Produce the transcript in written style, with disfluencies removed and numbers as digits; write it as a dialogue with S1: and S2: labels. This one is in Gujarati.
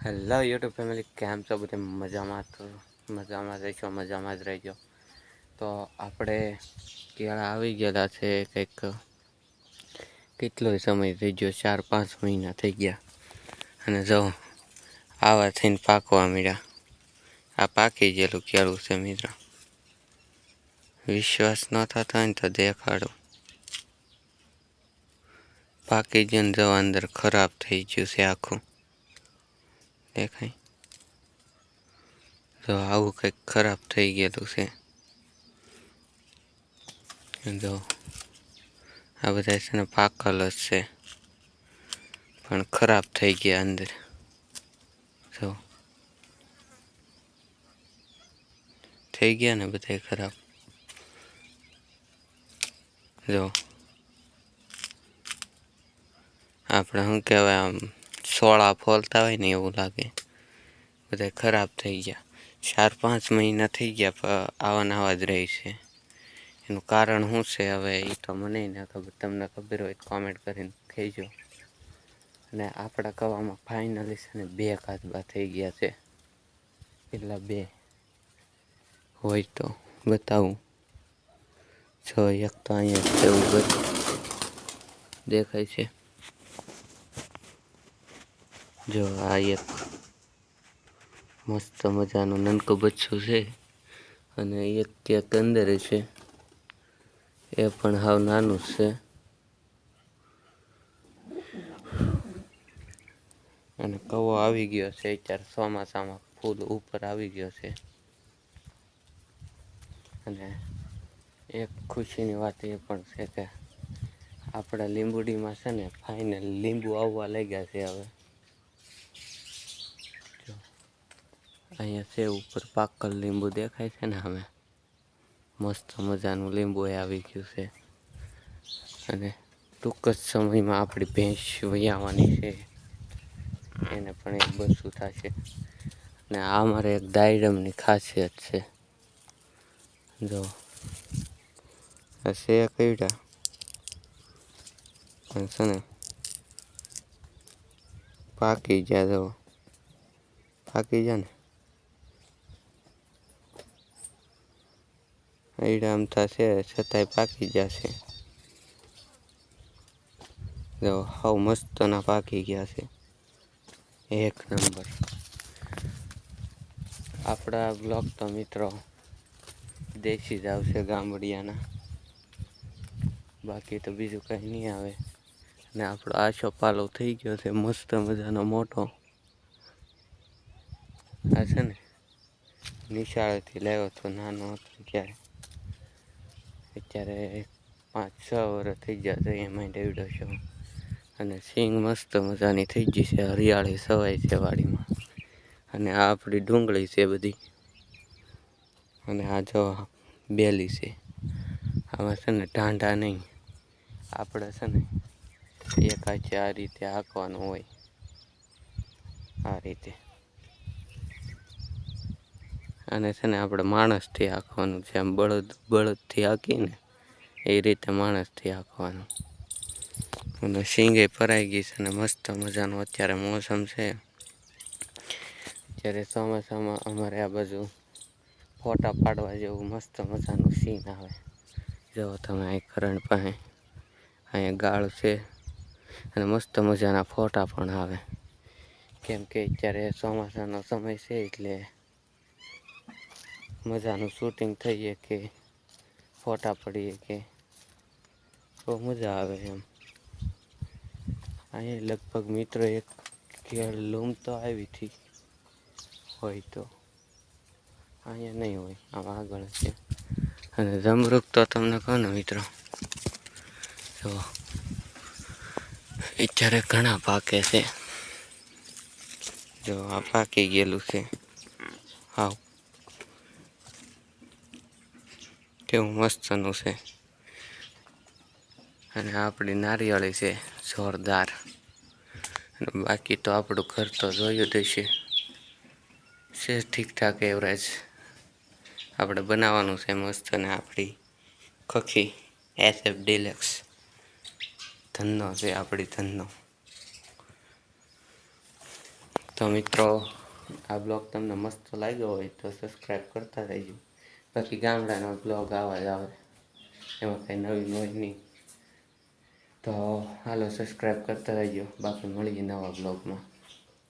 S1: હેલો યુટ્યુબ ફેમિલી, કેમ છો? બધે મજામાં? તો મજામાં રહીશો, મજામાં જ રહેજો. તો આપણે કેળા આવી ગયેલા છે. કંઈક કેટલો સમય થઈ ગયો, 4-5 મહિના થઈ ગયા. અને જો આવા થઈને પાકવા મળ્યા. આ પાકી ગયેલું કેળું છે મિત્રો. વિશ્વાસ ન થતો હોય ને તો દેખાડો. પાકી ગયું જો અંદર ખરાબ થઈ ગયું છે આખું. દેખાય તો આવું કંઈક ખરાબ થઈ ગયેલું છે. જો આ બધા છે ને પાકલ જ છે, પણ ખરાબ થઈ ગયા અંદર. જો થઈ ગયા ને બધા ખરાબ. જો આપણે શું કહેવાય, આમ સોળા ફોલતા હોય ને એવું લાગે. બધા ખરાબ થઈ ગયા. 4-5 મહિના થઈ ગયા પણ આવા ને આવા જ રહે છે. એનું કારણ શું છે હવે એ તો મને ના ખબર. તમને ખબર હોય તો કોમેન્ટ કરીને કહેજો. અને આપણા કવામાં ફાઇનલી છે ને 2 કાચબા થઈ ગયા છે. એટલા 2 હોય તો બતાવું. જો એક તો અહીંયા છે, ઉપર દેખાય છે. જો આ એક મસ્ત મજાનું નાનકું બચ્ચું છે. અને એક ક્યાંક અંદર છે, એ પણ હાવ નાનું છે. અને કવો આવી ગયો છે અત્યારે ચોમાસામાં, ફૂલ ઉપર આવી ગયો છે. અને એક ખુશીની વાત એ પણ છે કે આપણા લીંબુડીમાં છે ને ફાઇનલ લીંબુ આવવા લાગ્યા છે હવે. જો અહીંયા છે ઉપર પાકલ લીંબુ દેખાય છે ને હવે. મસ્ત મજાનું લીંબુ આવી ગયું છે. અને ટૂંક જ સમયમાં આપણી ભેંસ વયાવાની છે. એને પણ એક બચ્ચું થશે. અને આ અમારે એક દાયડમની ખાસિયત છે. જો હશે કઈડા છે ને પાકી ગયા. જો પાકી ગયા ને એડા આમ થશે છતાંય પાકી જશે. જો હાવ મસ્તના પાકી ગયા છે, એક નંબર. આપણા બ્લોગ તો મિત્રો દેશી જ આવશે, ગામડિયાના. બાકી તો બીજું કંઈ નહીં આવે. અને આપણો આછો પાલો થઈ ગયો છે મસ્ત મજાનો મોટો. આ છે ને નિશાળેથી લાવ્યો હતો, નાનો હતો ત્યારે. અત્યારે 5-6 વર્ષ થઈ ગયા છે એમાં ડેવડો છે. અને સિંગ મસ્ત મજાની થઈ ગઈ છે, હરિયાળી સવાય છે વાડીમાં. અને આ આપણી ડુંગળી છે બધી. અને આ જો બેલી છે. આમાં છે ને ઢાંઢા નહીં, આપણે છે ને એક હાથે આ રીતે હાંકવાનું હોય, આ રીતે. અને છે ને આપણે માણસથી હાંકવાનું છે, આમ બળદથી હાંકીને એ રીતે માણસથી હાંકવાનું. અને સિંગે ભરાઈ ગઈ છે ને મસ્ત મજાનું અત્યારે મોસમ છે. જ્યારે ચોમાસામાં અમારે આ બાજુ ફોટા પાડવા જેવું મસ્ત મજાનું સીન આવે. જો તમે અહીં કરણ પાસે અહીંયા ગાળ છે. અને મસ્ત મજાના ફોટા પણ આવે. કેમ કે અત્યારે ચોમાસાનો સમય છે એટલે મજાનું શૂટિંગ થઈએ કે ફોટા પડીએ કે બહુ મજા આવે એમ. અહીંયા લગભગ મિત્રો એક કેળ લૂમ તો આવી હતી હોય તો. અહીંયા નહીં હોય, આમ આગળ છે. અને જમરૂખ તો તમને કહું ને મિત્રો, જો અત્યારે ઘણા પાકે છે. જો આ પાકી ગયેલું છે હાવ. કેવું મસ્તનું છે. અને આપણી નારિયેળી છે જોરદાર. અને બાકી તો આપણું ઘર તો જોયું જ હશે. છે ઠીકઠાક એવરેજ. આપણે બનાવવાનું છે મસ્ત. અને આપણી ખખી SF ડિલક્સ ધનનો છે, આપણી ધનનો. તો મિત્રો આ બ્લોગ તમને મસ્ત લાગ્યો હોય તો સબસ્ક્રાઈબ કરતા રહેજો. બાકી ગામડાનો બ્લોગ આવા જ આવે, એમાં કંઈ નવીન હોય નહીં. તો હાલો સબસ્ક્રાઈબ કરતા રહેજો. બાકી મળીએ નવા બ્લોગમાં.